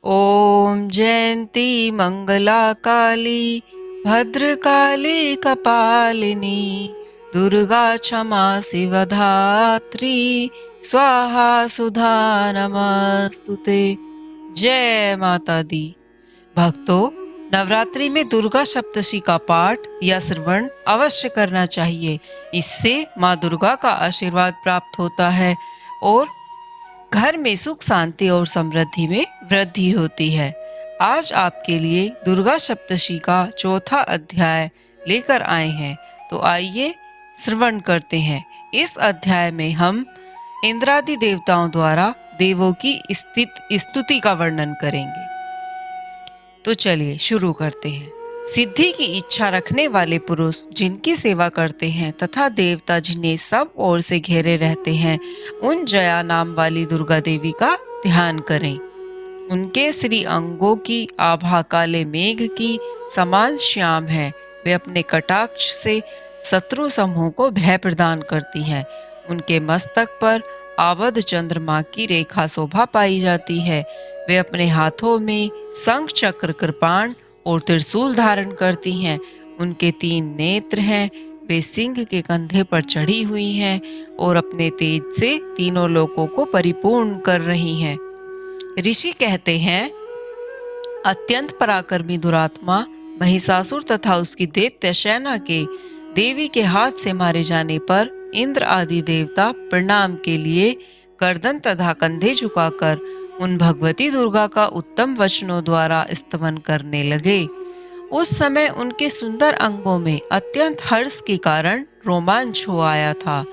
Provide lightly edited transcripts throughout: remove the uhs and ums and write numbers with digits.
ॐ जयन्ती मंगला काली भद्रकाली कपालिनी दुर्गा क्षमा शिवधात्री स्वाहा सुधा नमस्तुते। जय माता दी। भक्तों, नवरात्रि में दुर्गा सप्तशती का पाठ या श्रवण अवश्य करना चाहिए। इससे माँ दुर्गा का आशीर्वाद प्राप्त होता है और घर में सुख शांति और समृद्धि में वृद्धि होती है। आज आपके लिए दुर्गा सप्तशती का चौथा अध्याय लेकर आए हैं, तो आइए श्रवण करते हैं। इस अध्याय में हम इंद्रादि देवताओं द्वारा देवों की स्तुति का वर्णन करेंगे। तो चलिए शुरू करते हैं। सिद्धि की इच्छा रखने वाले पुरुष जिनकी सेवा करते हैं तथा देवता जिन्हें सब ओर से घेरे रहते हैं, उन जया नाम वाली दुर्गा देवी का ध्यान करें। उनके श्री अंगों की आभा काले मेघ की समान श्याम है। वे अपने कटाक्ष से शत्रु समूह को भय प्रदान करती हैं। उनके मस्तक पर आबद्ध चंद्रमा की रेखा शोभा पाई जाती है। वे अपने हाथों में शंख चक्र कृपाण और त्रिशूल धारण करती हैं। उनके 3 नेत्र हैं। वे सिंह के कंधे पर चढ़ी हुई हैं और अपने तेज से तीनों लोकों को परिपूर्ण कर रही हैं। ऋषि कहते हैं, अत्यंत पराक्रमी दुरात्मा महिषासुर तथा उसकी दैत्य सेना के देवी के हाथ से मारे जाने पर इंद्र आदि देवता प्रणाम के लिए गर्दन तथा कंधे झुकाकर उन भगवती दुर्गा का उत्तम वचनों द्वारा स्तमन करने लगे। उस समय उनके सुंदर अंगों में अत्यंत हर्ष के कारण रोमांच हो आया था।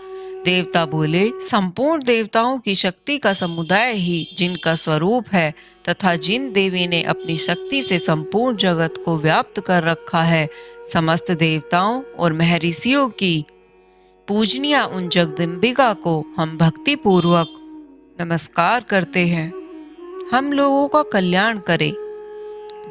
देवता बोले, संपूर्ण देवताओं की शक्ति का समुदाय ही जिनका स्वरूप है तथा जिन देवी ने अपनी शक्ति से संपूर्ण जगत को व्याप्त कर रखा है, समस्त देवताओं और महर्षियों की पूजनीय उन जगदम्बिका को हम भक्ति पूर्वक नमस्कार करते हैं। हम लोगों का कल्याण करें।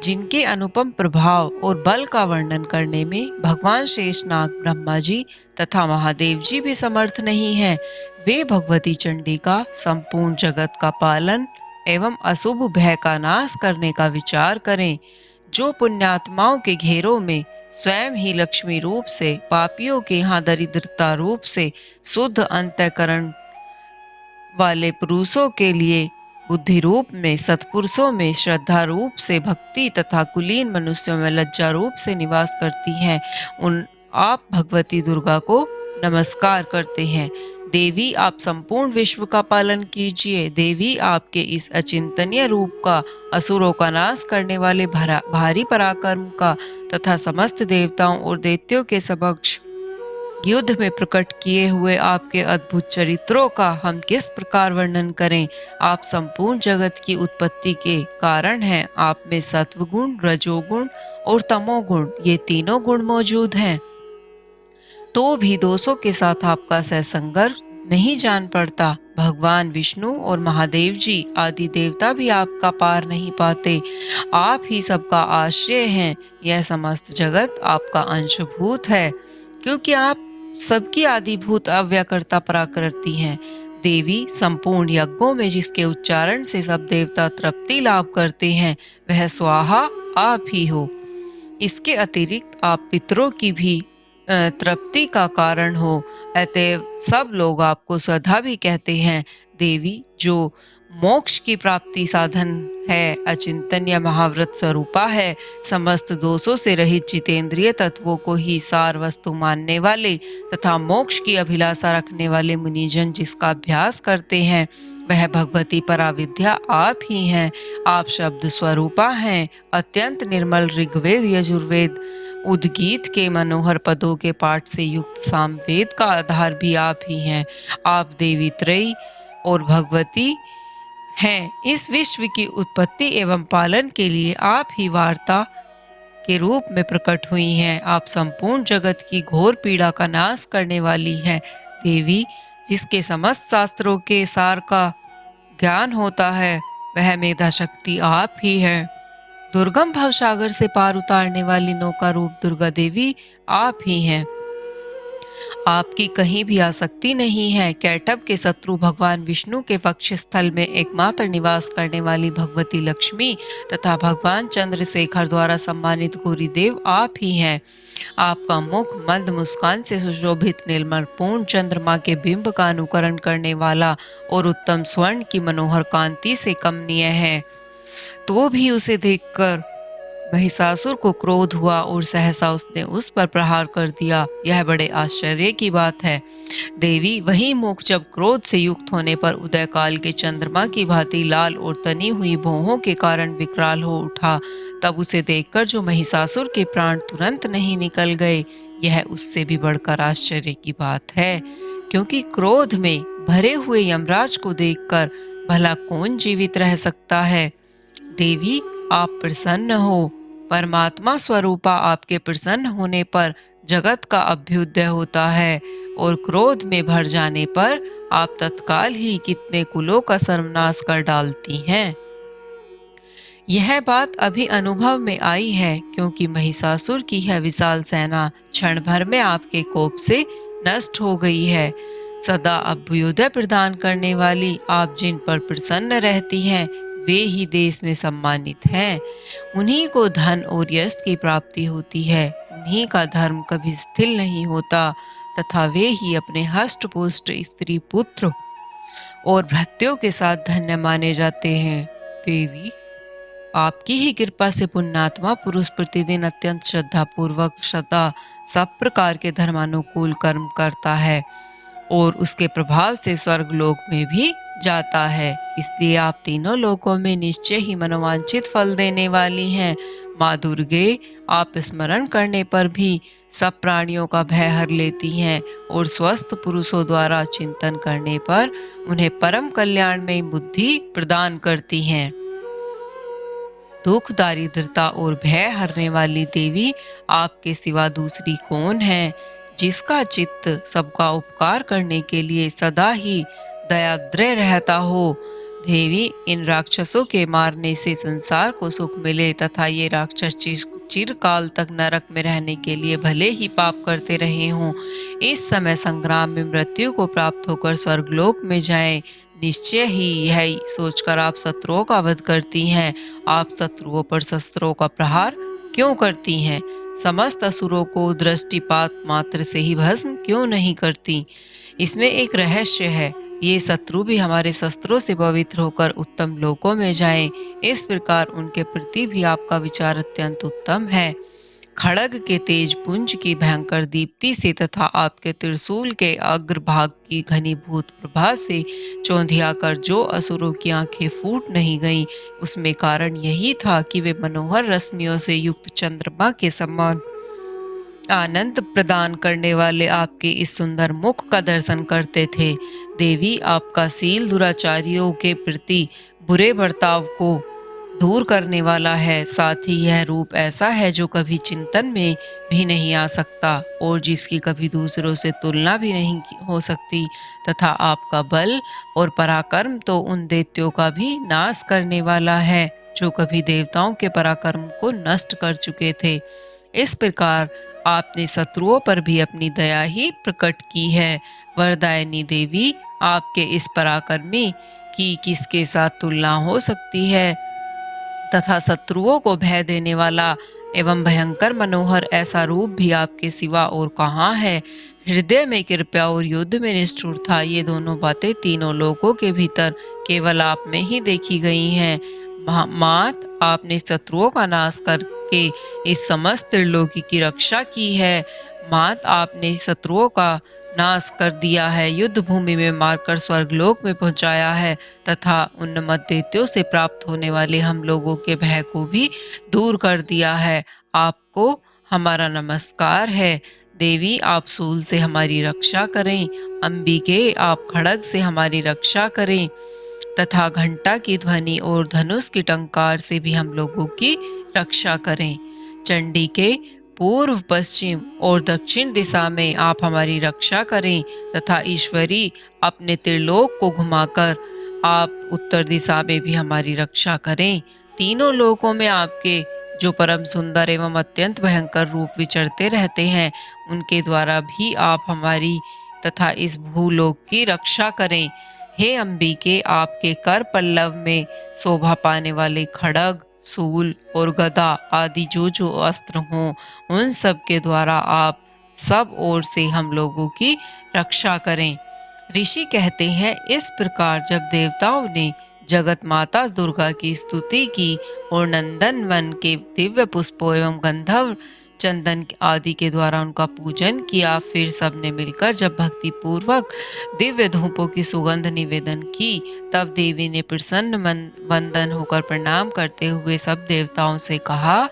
जिनके अनुपम प्रभाव और बल का वर्णन करने में भगवान शेषनाग ब्रह्मा जी तथा महादेव जी भी समर्थ नहीं हैं। वे भगवती चंडी का संपूर्ण जगत का पालन एवं अशुभ भय का नाश करने का विचार करें। जो पुण्यात्माओं के घेरों में स्वयं ही लक्ष्मी रूप से, पापियों के यहाँ दरिद्रता रूप से, शुद्ध अंतःकरण वाले पुरुषों के लिए बुद्धि रूप में, सत्पुरुषों में श्रद्धा रूप से, भक्ति तथा कुलीन मनुष्यों में लज्जा रूप से निवास करती हैं, उन आप भगवती दुर्गा को नमस्कार करते हैं। देवी, आप संपूर्ण विश्व का पालन कीजिए। देवी, आपके इस अचिंतनीय रूप का, असुरों का नाश करने वाले भारी पराक्रम का तथा समस्त देवताओं और दैत्यों के समक्ष युद्ध में प्रकट किए हुए आपके अद्भुत चरित्रों का हम किस प्रकार वर्णन करें। आप संपूर्ण जगत की उत्पत्ति के कारण हैं। आप में सत्वगुण, रजोगुण और तमोगुण, ये तीनों गुण मौजूद हैं, तो भी दोषों के साथ आपका सहसंगर नहीं जान पड़ता। भगवान विष्णु और महादेव जी आदि देवता भी आपका पार नहीं पाते। आप ही सबका आश्रय हैं। यह समस्त जगत आपका अंशभूत है, क्योंकि आप सबकी आदिभूत अव्यकर्ता पराकृति हैं। देवी, संपूर्ण यज्ञों में जिसके उच्चारण से सब देवता तृप्ति लाभ करते हैं, वह स्वाहा आप ही हो। इसके अतिरिक्त आप पितरों की भी तृप्ति का कारण हो, अतएव सब लोग आपको स्वधा भी कहते हैं। देवी, जो मोक्ष की प्राप्ति साधन है, अचिंतनीय महाव्रत स्वरूपा है, समस्त दोषों से रहित जितेंद्रिय तत्वों को ही सार वस्तु मानने वाले तथा मोक्ष की अभिलाषा रखने वाले मुनिजन जिसका अभ्यास करते हैं, वह भगवती पराविद्या आप ही हैं। आप शब्द स्वरूपा हैं। अत्यंत निर्मल ऋग्वेद, यजुर्वेद, उद्गीत के मनोहर पदों के पाठ से युक्त सामवेद का आधार भी आप ही हैं। आप देवी त्रयी और भगवती हैं। इस विश्व की उत्पत्ति एवं पालन के लिए आप ही वार्ता के रूप में प्रकट हुई हैं। आप संपूर्ण जगत की घोर पीड़ा का नाश करने वाली हैं। देवी, जिसके समस्त शास्त्रों के सार का ज्ञान होता है, वह मेधा शक्ति आप ही हैं। दुर्गम भवसागर से पार उतारने वाली नौका रूप दुर्गा देवी आप ही हैं। आपकी कहीं भी आसक्ति नहीं है। कैटभ के शत्रु भगवान विष्णु के वक्षस्थल में एकमात्र निवास करने वाली भगवती लक्ष्मी तथा भगवान चंद्रशेखर द्वारा सम्मानित गौरीदेव आप ही हैं। आपका मुख मंद मुस्कान से सुशोभित निर्मल पूर्ण चंद्रमा के बिंब का अनुकरण करने वाला और उत्तम स्वर्ण की मनोहर कांति से कमनीय है। तो भी उसे देखकर महिषासुर को क्रोध हुआ और सहसा उसने उस पर प्रहार कर दिया। यह बड़े आश्चर्य की बात है। देवी, वही मुख जब क्रोध से युक्त होने पर उदय काल के चंद्रमा की भांति लाल और तनी हुई भौहों के कारण विकराल हो उठा, तब उसे देखकर जो महिषासुर के प्राण तुरंत नहीं निकल गए, यह उससे भी बढ़कर आश्चर्य की बात है। क्योंकि क्रोध में भरे हुए यमराज को देखकर भला कौन जीवित रह सकता है। देवी, आप प्रसन्न हो। परमात्मा स्वरूपा आपके प्रसन्न होने पर जगत का अभ्युदय होता है और क्रोध में भर जाने पर आप तत्काल ही कितने कुलों का सर्वनाश कर डालती हैं। यह बात अभी अनुभव में आई है, क्योंकि महिषासुर की यह विशाल सेना क्षण भर में आपके कोप से नष्ट हो गई है। सदा अभ्युदय प्रदान करने वाली आप जिन पर प्रसन्न रहती हैं, वे ही देश में सम्मानित हैं। उन्हीं को धन और यश की प्राप्ति होती है। उन्हीं का धर्म कभी स्थिर नहीं होता तथा वे ही अपने हष्ट पुष्ट स्त्री पुत्र और भृत्यों के साथ धन्य माने जाते हैं। देवी, आपकी ही कृपा से पुण्यात्मा पुरुष प्रतिदिन अत्यंत श्रद्धा पूर्वक सदा सब प्रकार के धर्मानुकूल कर्म करता है और उसके प्रभाव से स्वर्ग लोक में भी जाता है। इसलिए आप तीनों लोकों में निश्चय ही मनोवांछित फल देने वाली हैं। माँ दुर्गे, आप स्मरण करने पर भी सब प्राणियों का भय हर लेती हैं और स्वस्थ पुरुषों द्वारा चिंतन करने पर उन्हें परम कल्याण में बुद्धि प्रदान करती हैं। दुख, दारिद्रता और भय हरने वाली देवी, आपके सिवा दूसरी कौन है जिसका चित्त सबका उपकार करने के लिए सदा ही दयाद्र रहता हो। देवी, इन राक्षसों के मारने से संसार को सुख मिले तथा ये राक्षस चिरकाल तक नरक में रहने के लिए भले ही पाप करते रहे हों, इस समय संग्राम में मृत्यु को प्राप्त होकर स्वर्गलोक में जाएं, निश्चय ही यह सोचकर आप शत्रुओं का वध करती हैं। आप शत्रुओं पर शस्त्रों का प्रहार क्यों करती हैं? समस्त असुरों को दृष्टिपात मात्र से ही भस्म क्यों नहीं करती? इसमें एक रहस्य है। ये शत्रु भी हमारे शस्त्रों से पवित्र होकर उत्तम लोकों में जाएं, इस प्रकार उनके प्रति भी आपका विचार अत्यंत उत्तम है। खड़ग के तेज पुंज की भयंकर दीप्ति से तथा आपके त्रिशूल के अग्रभाग की घनीभूत प्रभा से चौंधिया कर जो असुरों की आंखें फूट नहीं गईं, उसमें कारण यही था कि वे मनोहर रश्मियों से युक्त चंद्रमा के समान आनंद प्रदान करने वाले आपके इस सुंदर मुख का दर्शन करते थे। देवी, आपका सील दुराचारियों के प्रति बुरे बर्ताव को दूर करने वाला है। साथ ही यह रूप ऐसा है जो कभी चिंतन में भी नहीं आ सकता और जिसकी कभी दूसरों से तुलना भी नहीं हो सकती, तथा आपका बल और पराक्रम तो उन दैत्यों का भी नाश करने वाला है जो कभी देवताओं के पराक्रम को नष्ट कर चुके थे। इस प्रकार आपने शत्रुओं पर भी अपनी दया ही प्रकट की है। वरदायिनी देवी, आपके इस पराक्रमी की किसके साथ तुलना हो सकती है तथा शत्रुओं को भय देने वाला एवं भयंकर मनोहर ऐसा रूप भी आपके सिवा और कहाँ है। हृदय में कृपा और युद्ध में निष्ठुरता, ये दोनों बातें तीनों लोकों के भीतर केवल आप में ही देखी गई हैं। मात, आपने शत्रुओं का नाश करके इस समस्त त्रिलोकी की रक्षा की है। मात, आपने शत्रुओं का नाश कर दिया है, युद्ध भूमि में मारकर स्वर्गलोक में पहुंचाया है तथा उन्मत्त दैत्यों से प्राप्त होने वाले हम लोगों के भय को भी दूर कर दिया है। आपको हमारा नमस्कार है। देवी, आप सूल से हमारी रक्षा करें। अंबिके, आप खड़ग से हमारी रक्षा करें तथा घंटा की ध्वनि और धनुष की टंकार से भी हम लोगों की रक्षा करें। चंडिके, पूर्व, पश्चिम और दक्षिण दिशा में आप हमारी रक्षा करें तथा ईश्वरी, अपने त्रिलोक को घुमाकर आप उत्तर दिशा में भी हमारी रक्षा करें। तीनों लोकों में आपके जो परम सुंदर एवं अत्यंत भयंकर रूप विचरते रहते हैं, उनके द्वारा भी आप हमारी तथा इस भूलोक की रक्षा करें। हे अंबिके, आपके कर पल्लव में शोभा पाने वाले खड्ग, शूल और गदा आदि जो जो अस्त्र हों, उन सब के द्वारा आप सब ओर से हम लोगों की रक्षा करें। ऋषि कहते हैं, इस प्रकार जब देवताओं ने जगत माता दुर्गा की स्तुति की और नंदन वन के दिव्य पुष्पों एवं गंधर्व चंदन आदि के द्वारा उनका पूजन किया, फिर सबने मिलकर जब भक्ति पूर्वक दिव्य धूपों की सुगंध निवेदन की, तब देवी ने प्रसन्न वंदन होकर प्रणाम करते हुए सब देवताओं से कहा,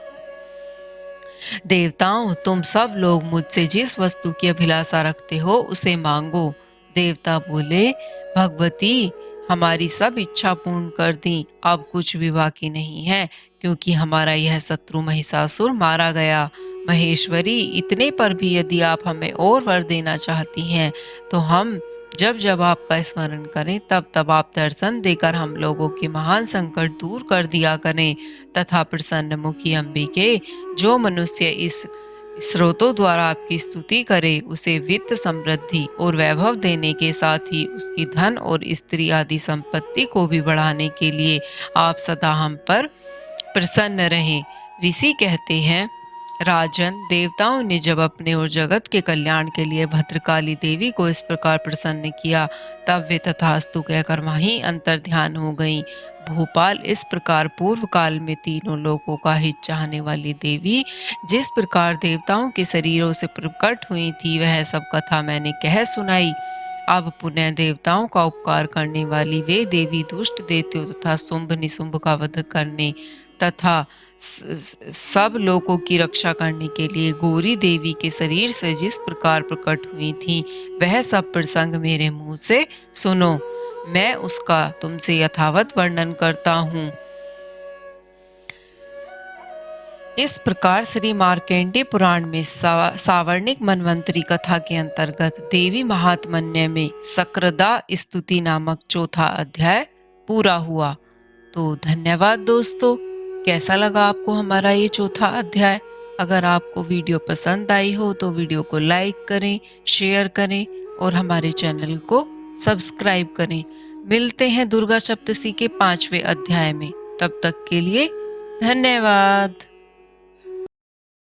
देवताओं, तुम सब लोग मुझसे जिस वस्तु की अभिलाषा रखते हो उसे मांगो। देवता बोले, भगवती, हमारी सब इच्छा पूर्ण कर दी, अब कुछ भी बाकी नहीं है, क्योंकि हमारा यह शत्रु महिषासुर मारा गया। महेश्वरी, इतने पर भी यदि आप हमें और वर देना चाहती हैं, तो हम जब जब आपका स्मरण करें तब तब आप दर्शन देकर हम लोगों के महान संकट दूर कर दिया करें, तथा प्रसन्न मुखी अंबिके, जो मनुष्य इस स्रोतों द्वारा आपकी स्तुति करे, उसे वित्त समृद्धि और वैभव देने के साथ ही उसकी धन और स्त्री आदि संपत्ति को भी बढ़ाने के लिए आप सदा हम पर प्रसन्न रहें। ऋषि कहते हैं, राजन, देवताओं ने जब अपने और जगत के कल्याण के लिए भद्रकाली देवी को इस प्रकार प्रसन्न किया, तब वे तथास्तु कहकर वहीं अंतर ध्यान हो गईं। भोपाल, इस प्रकार पूर्व काल में तीनों लोकों का हित चाहने वाली देवी जिस प्रकार देवताओं के शरीरों से प्रकट हुई थी, वह सब कथा मैंने कह सुनाई। अब पुनः देवताओं का उपकार करने वाली वे देवी दुष्ट दैत्यों तथा शुंभ निशुंभ का वध करने तथा सब लोगों की रक्षा करने के लिए गौरी देवी के शरीर से जिस प्रकार प्रकट हुई थी, वह सब प्रसंग मेरे मुंह से सुनो। मैं उसका तुमसे यथावत वर्णन करता हूँ। इस प्रकार श्री मार्कंडेय पुराण में सावर्णिक मनवंतरी कथा के अंतर्गत देवी महात्म्य में सक्रोदा स्तुति नामक चौथा अध्याय पूरा हुआ। तो धन्यवाद दोस्तों। कैसा लगा आपको हमारा ये चौथा अध्याय? अगर आपको वीडियो पसंद आई हो तो वीडियो को लाइक करें, शेयर करें और हमारे चैनल को सब्सक्राइब करें। मिलते हैं दुर्गा सप्तशी के 5वें अध्याय में। तब तक के लिए धन्यवाद।